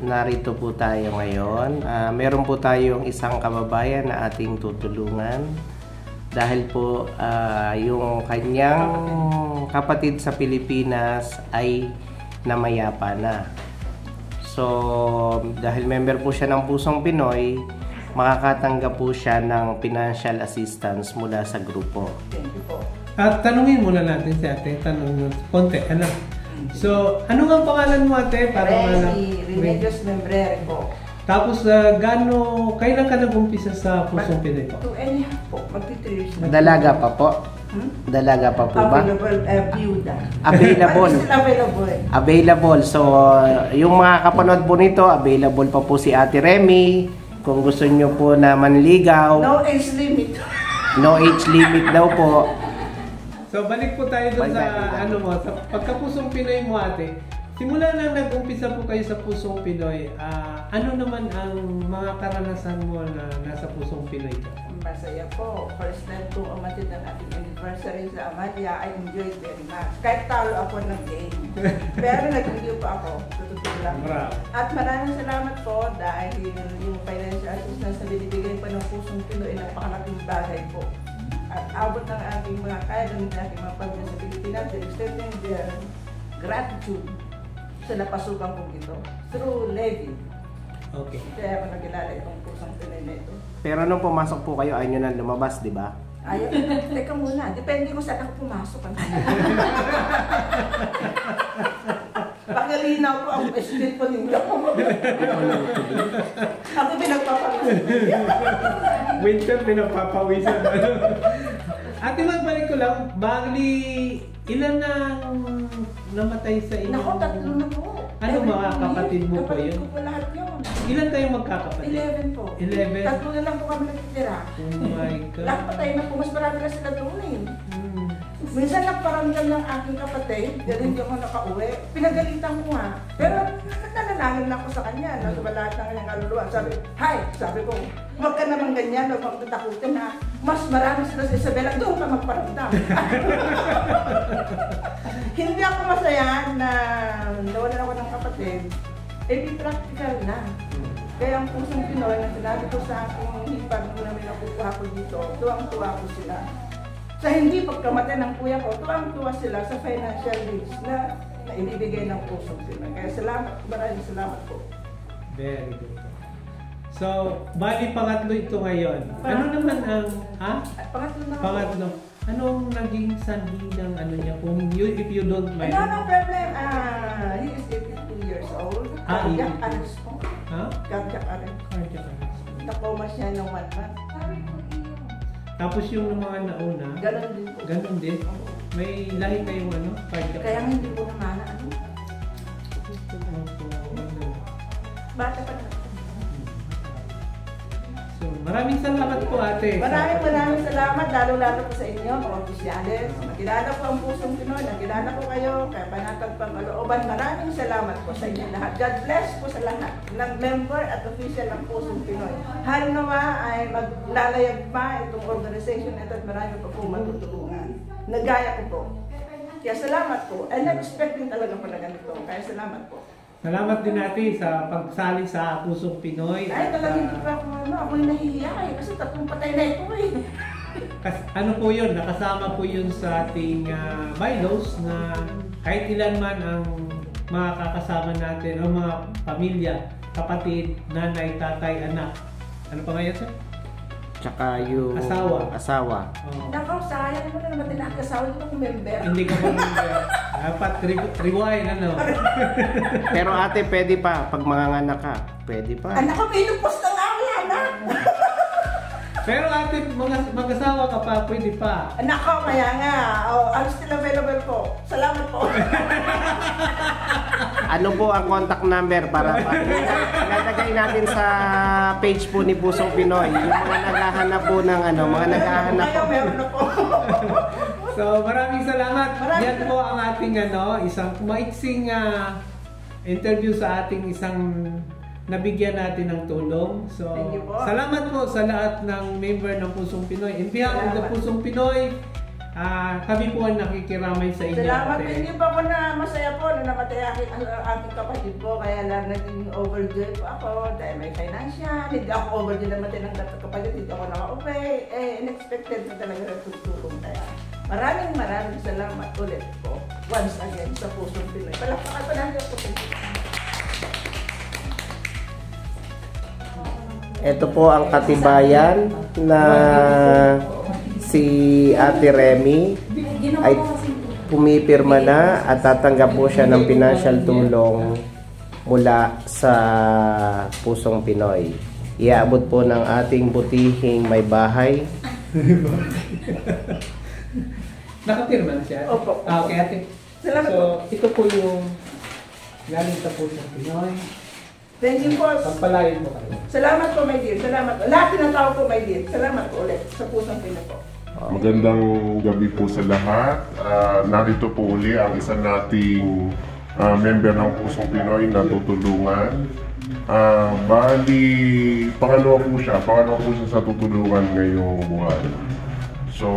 narito po tayo ngayon. Meron po tayong isang kababayan na ating tutulungan dahil po yung kanyang kapatid sa Pilipinas ay namayapa na. So, dahil member po siya ng Pusong Pinoy, makakatanggap po siya ng financial assistance mula sa grupo. Thank you po. At tanungin muna natin si ate, tanong konti, ano? So, ano nga pangalan mo ate? Remedios Membrere po. Tapos, kailan ka nag-umpisa sa Pusong Pinoy po? 2 and a half po, magti-3 years na. Dalaga pa po? Dalaga pa po ba? Available, byuda. Available. Available. Available. So, yung mga kapanood po nito, available pa po si Ate Remy. Kung gusto nyo po na manligaw. No age limit. No age limit daw po. So, balik po tayo dun sa pagka-Pusong Pinoy mo ate. Simula na nag-umpisa po kayo sa Pusong Pinoy, ano naman ang mga karanasan mo na nasa Pusong Pinoy ka? Masaya po. First time po umatid ng ating anniversary sa Amalia. I enjoyed very much. Kahit talo ako ng game. Pero nag-review pa ako. Tututulong lang. At maraming salamat po dahil yung financial assistance na binibigay pa ng Pusong Pinoy ay napakalaking bagay po. At abot ng ating mga kaya ng ating mga pamilya sa Pilipinas, they extend their gratitude sa napasukan kong ito through levy. Okay. Kaya ako nagkilala itong Pusong Pinoy na ito. Pero nung pumasok po kayo, ayaw nyo na lumabas, di ba? Ayaw. Teka muna. Depende kung saan ako pumasok. Pagalinaw ko ang estate po ninyo. Ako pinagpapawisan. Winter, pinagpapawisan. Ate, magbalik ko lang. Bali, ilan na namatay sa inyo? Naku, 3 na po. Ano mga kapatid mo po yun? Kapatid ko po lahat yun. Ilan kayong magkakapatid? 11 po. 11? 3 na lang po kami nagtitira. Oh my God. Lahat patay na po. Mas marami na sila doon eh. Minsan nagparamdam ng aking kapatid, dahil hindi ako nakauwi. Pinagalitan ko nga. Pero nananangin lang ako sa kanya. Nasa lahat ng kanyang kaluluwa. Sabi ko, huwag ka naman ganyan, huwag mong tatakutin ha. Mas marami sila sa Isabela, doon ka magparamdam. Hindi ako masaya na nawalan ako ng kapatid. Eh, di practical na. Kaya ang Pusong Pinoy na sinabi ko sa aking hipag na may nakukuha ko dito, tuwang-tuwa ko sila. Sa hindi pagkamatay ng kuya ko, tuwang-tuwa sila sa financial needs na ibibigay ng Pusong Pinoy. Kaya salamat, maraming salamat po. Very good. So, bali pangatlo ito ngayon. Ano naman ang, Pangatlo na. Pangatlo. Anong naging sanhi ng ano niya po? If you don't mind. No problem. He is 82 years old. Cardiac arrest po. Cardiac arrest. Cardiac arrest. Nakoma siya ng 1 month. Tapos yung mga nauna, ganon din po. Ganon din? May lahi kayong cardiac arrest? Kaya hindi po naman Bata pa na. So, maraming salamat po ate. Maraming salamat, lalo-lalo po sa inyo, mga opisyales. Nakilala po ang Pusong Pinoy, nakilala ko kayo, kaya panatag pang-alooban. Maraming salamat po sa inyo lahat. God bless po sa lahat ng member at official ng Pusong Pinoy. Hal nawa ay maglalayag pa itong organization ito at marami pa po matutulungan. Nagaya ko po. Kaya salamat po. And I'm expecting talaga pala ganito. Kaya salamat po. Salamat din natin sa pagsali sa Pusong Pinoy. Ay, talagang hindi pa ako, ako'y nahihiya eh. Kasi 3 patay na ito eh. Ano po yun? Nakasama po yun sa ating bylaws na kahit ilan man ang mga kakasama natin o mga pamilya, kapatid, nanay, tatay, anak. Ano pa ngayon sir? Tsaka yung asawa. Nakaw, sayang mo na naman din nakasawa dito kung member. Hindi ka pa member. Dapat rewind, ano? Pero ate, pwede pa. Pag manganganak ka, pwede pa. Anak ko, may lupos na nga, wala na. Pero ate, mag-asawa ka pa, pwede pa. Anak ko, kaya nga. I'm still available po. Salamat po. Ano po ang contact number para ilalagay natin sa page po ni Pusong Pinoy. Yung mga naghahanap po ng mga naghahanap po. Meron na po. So, maraming salamat. Yan po ang ating isang maiksing interview sa ating isang nabigyan natin ng tulong. So, salamat po sa lahat ng member ng Pusong Pinoy. In behalf of the Pusong Pinoy, kami po ang nakikiramay sa inyo. Salamat. Hindi pa ako na masaya po na namatay ang aking kapatid po. Kaya lang naging overjoyed po ako dahil may financial. Hindi ako overjoyed namatay ng kapatid. Hindi ako nakauwi. Unexpected na talaga natutulong. Kaya maraming salamat ulit po. Once again sa Pusong Pinoy. Palakpakan pa natin ako. Ito po ang katibayan na si Ate Remy ay pumipirma na at tatanggap po siya ng financial tulong mula sa Pusong Pinoy. Iaabot po ng ating butihing may bahay. Nakapirma na siya? Opo. Okay, ate. Salamat so, po. ito po yung galing sa Pusong Pinoy. Thank you po. Pagpalain po kayo. Salamat po, my dear. Salamat po. Lahat ng tao po, my dear. Salamat po ulit sa Pusong Pinoy po. Magandang gabi po sa lahat. Narito po uli ang isa nating member ng Pusong Pinoy na tutulungan. Bali, pangalawa po siya sa tutulungan ngayong buwan. So,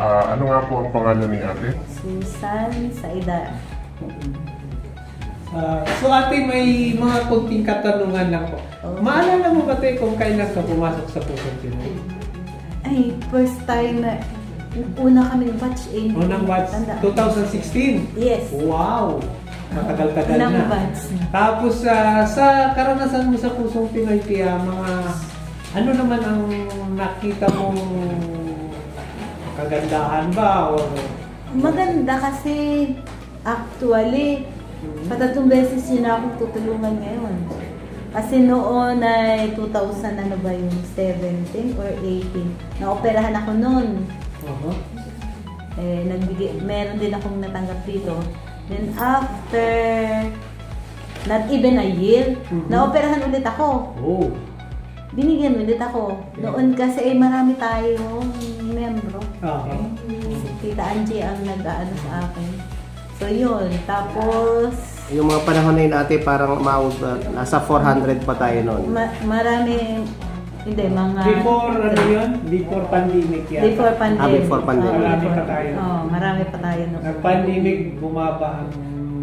ano nga po ang pangalan ni ate? Susan Saida. So ate, may mga konting katanungan lang po. Maalala mo ba tayo kung kailan ka pumasok sa Pusong Pinoy? Ay, first time na una kami batch A. Unang batch, 2016? Yes. Wow! Matagal-tagal Unang na. batch. Tapos sa karanasan mo sa Pusong Pinoy, kaya ano naman ang nakita mong kagandahan ba? O Maganda kasi actually, patatlong beses yun na akong tutulungan ngayon. Kasi noon ay 2000, ano ba yung 17 or 18, naoperahan ako noon. Meron din akong natanggap dito. Then after, not even a year, naoperahan ulit ako. Oh. Binigyan ulit ako. Noon kasi marami tayong membro. Tita Angie ang nag-aano sa akin. So yun, tapos Yung mga panahon na yun ate, parang nasa 400 pa tayo noon. marami, hindi, mga... Before ano yun? Before pandemic yan. Before pandemic. Before pandemic. Marami pa tayo. Marami pa tayo noon. Nag-pandemic, bumaba ang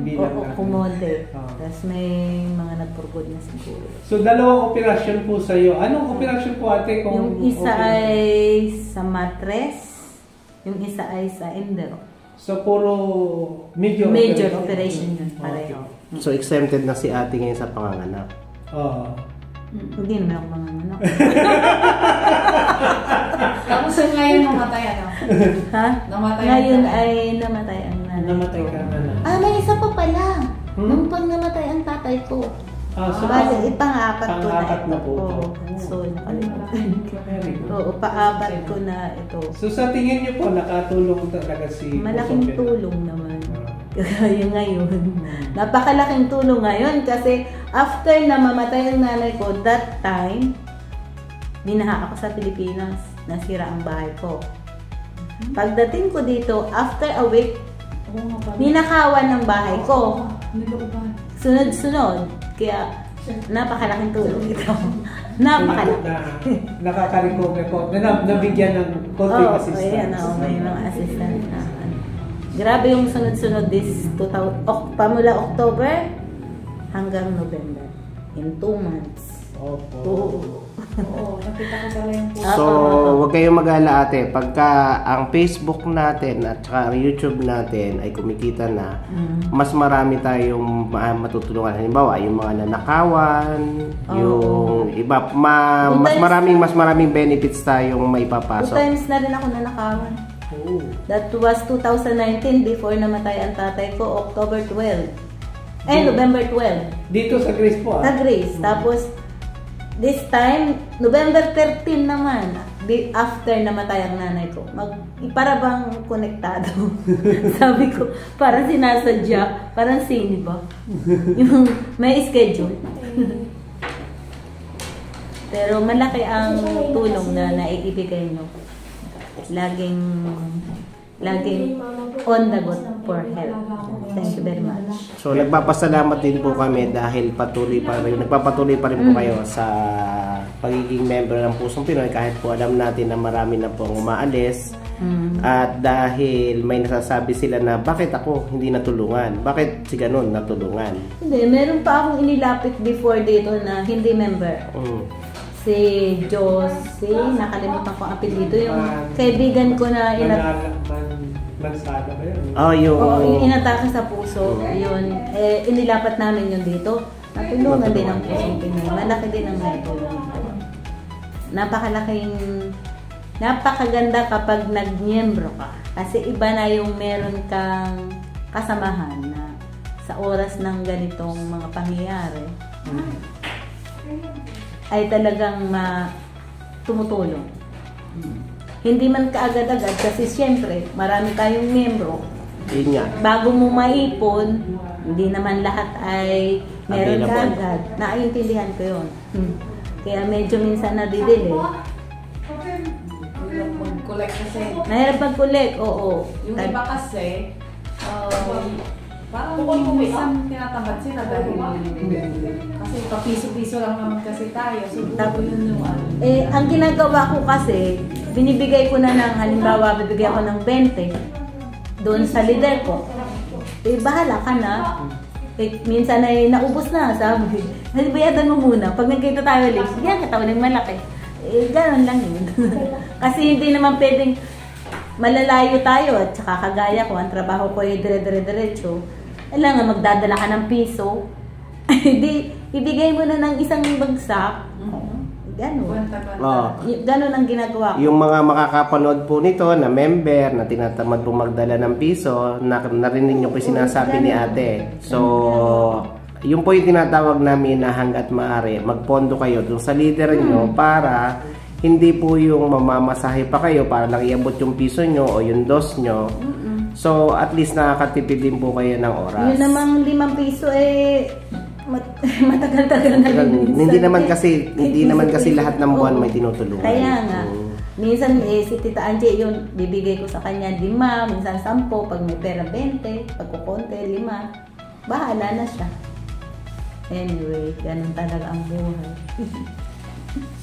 bilang natin. Kumonte. Tapos may mga nagpurgod na siguro. So, dalawang operasyon po sa iyo. Anong operasyon po ate? Yung isa ay sa mattress, yung isa ay sa endo. So, puro major operation yun. Okay. Pareho. So exempted na si ate ngayon sa panganganak. Oo. Hindi naman ako mga anak. Tapos ngayon namatay ano? Ha? Namatay Ngayon ang ay namatay ang nanay. Namatay ka na. May isa pa pala. Nung pag namatay ang tatay ko. So, Bale, pang-apat ko na pang-apat na po ito. So, nakalimutan. Very good. Oo, pa-apat ko na ito. So, sa tingin niyo po, nakatulong talaga si Malaking Pusong Pinoy? tulong naman. Kaya ngayon. Napakalaking tulong ngayon kasi after na mamatay ang nanay ko, that time, binaha ako sa Pilipinas. Nasira ang bahay ko. Pagdating ko dito, after a week, ninakawan ng bahay ko. Sunod-sunod. Kaya, napakalaking tulong ito. Napakalaki. Nakaka-recover po. Nabigyan ng konting assistance. Ayan, may mga assistant na. Grabe yung sunod-sunod this pamula October hanggang November. In 2 months. Opo. Oo, nakita ko pala yung po. So, huwag kayong mag-alala ate. Pagka ang Facebook natin at saka ang YouTube natin ay kumikita na, mas marami tayong matutulungan. Halimbawa, yung mga nanakawan, yung iba, mas maraming benefits tayong 2 maipapasok. times na rin ako nanakawan. That was 2019 before namatay ang tatay ko, October 12. November 12. Dito sa Grace po Sa Grace. Tapos, this time, November 13 naman, after namatay ang nanay ko, para bang konektado. Sabi ko, parang sinasadya, parang sini ba? Yung may schedule. Pero malaki ang tulong na naiibigay nyo. Laging on the go for help. Thank you very much. So, nagpapasalamat din po kami dahil nagpapatuloy pa rin po kayo sa pagiging member ng Pusong Pinoy kahit po alam natin na marami na pong umaalis. At dahil may nasasabi sila na bakit ako hindi natulungan? Bakit si ganun natulungan? Hindi, meron pa akong inilapit before dito na hindi member. Si Josie, nakalimutan ko ang apelyido, yung kaibigan ko na Mansada ba yun? yung inatake sa puso, yun. Inilapat namin yun dito. Natulungan din ang Pusong Pinoy. Malaki din ang naitulong dito. Napakaganda kapag nag-miyembro ka. Kasi iba na yung meron kang kasamahan na sa oras ng ganitong mga pangyayari ay talagang tumutulong. Hindi man kaagad-agad kasi siyempre marami tayong miyembro. Bago mo maipon, hindi naman lahat ay meron kaagad. Naiintindihan ko yun. Kaya medyo minsan nadidili. Mag-collect kasi. Mahirap mag-collect, oo. Yung iba kasi, parang minsan tinatamad sila dahil kasi papiso-piso lang naman kasi tayo. So, yun yung ano. Ang ginagawa ko kasi, binibigay ko na ng, halimbawa, bibigyan ko ng 20 doon sa leader ko. Bahala ka na. Minsan ay naubos na, sabi. Bayadan mo muna. Pag nagkita tayo ulit, yan, katawa ng malaki. Gano'n lang yun. Kasi hindi naman pwedeng malalayo tayo at saka kagaya ko, ang trabaho ko ay dire-diretso. Kailangan magdadala ka ng piso. Ibigay mo na ng isang bagsak. Gano'n. Gano'n ang ginagawa ko. Yung mga makakapanood po nito na member na tinatamad po magdala ng piso, narinig nyo po sinasabi ni ate. So, yun po yung tinatawag namin na hanggat maaari, magpondo kayo dun sa leader nyo para hindi po yung mamamasahe pa kayo para lang iabot yung piso nyo o yung dos nyo. So, at least nakakatipid din po kayo ng oras. Yun namang 5 piso matagal-tagal na rin. Hindi naman kasi lahat ng buwan may tinutulungan. Kaya nga. Minsan si Tita Angie, yun, bibigay ko sa kanya 5, minsan 10, pag may pera 20, pag kukonte 5. Bahala na siya. Anyway, ganun talaga ang buhay.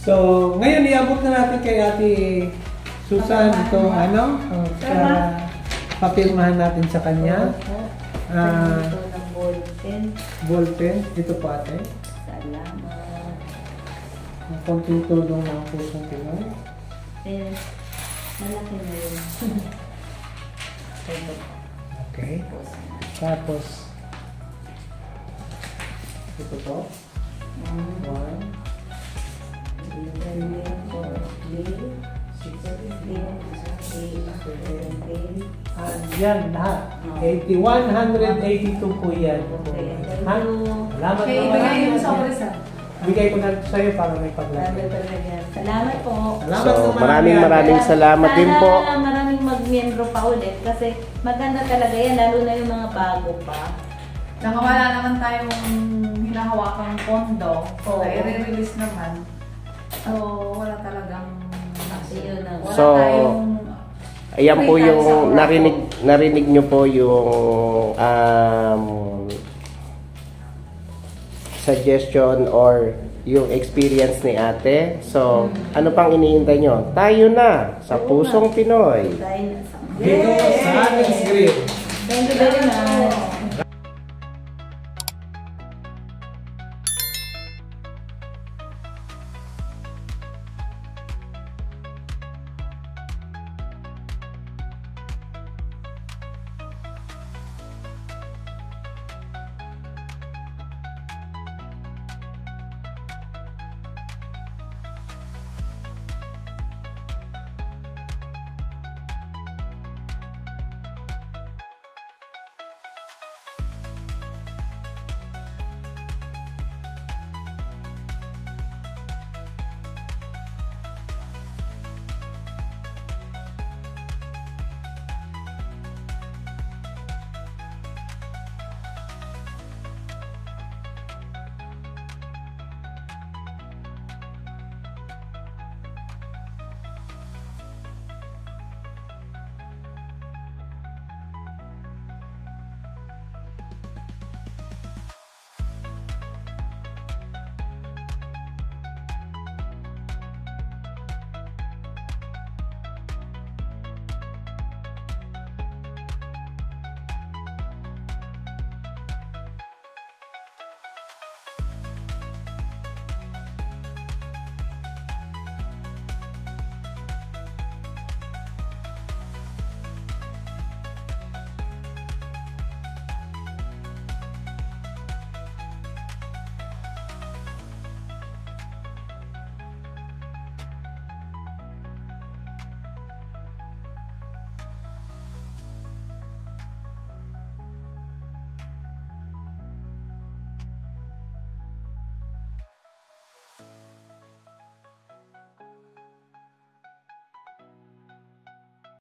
So, ngayon iabot na natin kay Ate Susan itong papirmahan natin sa kanya. Ito ng ballpen. Ballpen. Ito po ate. Salamat. Ang konting tulong ng Pusong Pinoy. Malaki na yun. Okay. Tapos, ito po. 1, 'yan lahat. 182 po yan. Salamat Okay, ibigay mo sa orisa. Bigay ko na sa iyo para may paglagay. Salamat po. So, maraming salamat din po. Sana maraming mag-miyembro pa ulit kasi maganda talaga yan, lalo na yung mga bago pa. Naka wala naman tayong hinahawakang pondo. Oo. I-release naman. So, wala talagang wala So, tayong ayan po yung narinig nyo po yung suggestion or yung experience ni ate. So, ano pang iniintay nyo? Tayo na sa Pusong Pinoy. Dito sa Adam's Green. Thank you very much.